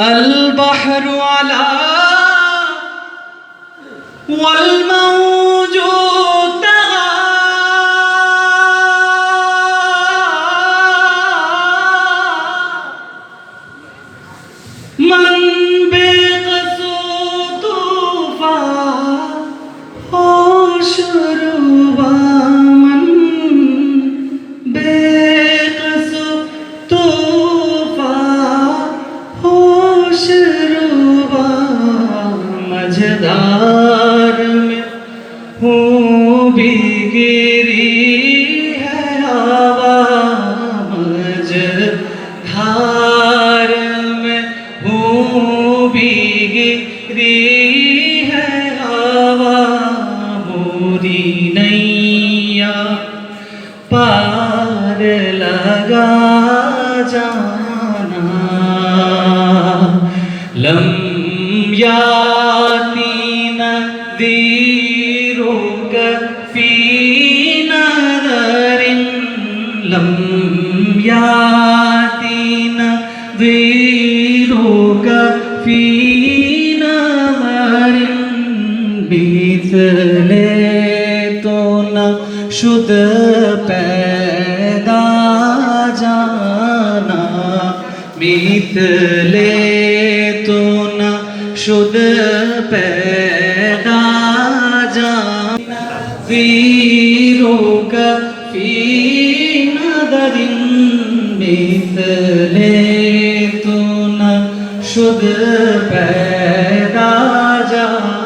अल बहरु अला वल मौजू तगा मन बेक़सो तूफ़ान होश रुबा मन बेक़सो तूफ़ान होश रुबा मझधार में हूँ भीगी है हवा मझधार में हूँ भीगी है हवा मोरी नैया पार लगा जाना लम याती नज़ीरुक फी नज़रिन लम याती नज़ीरुक फी नज़रिन मिसले तो न शुद पैदा जाना मिसले तो न शुद पैदा जाना ज़ीरुक फी नज़रिन मिसले तो न शुद पैदा जाना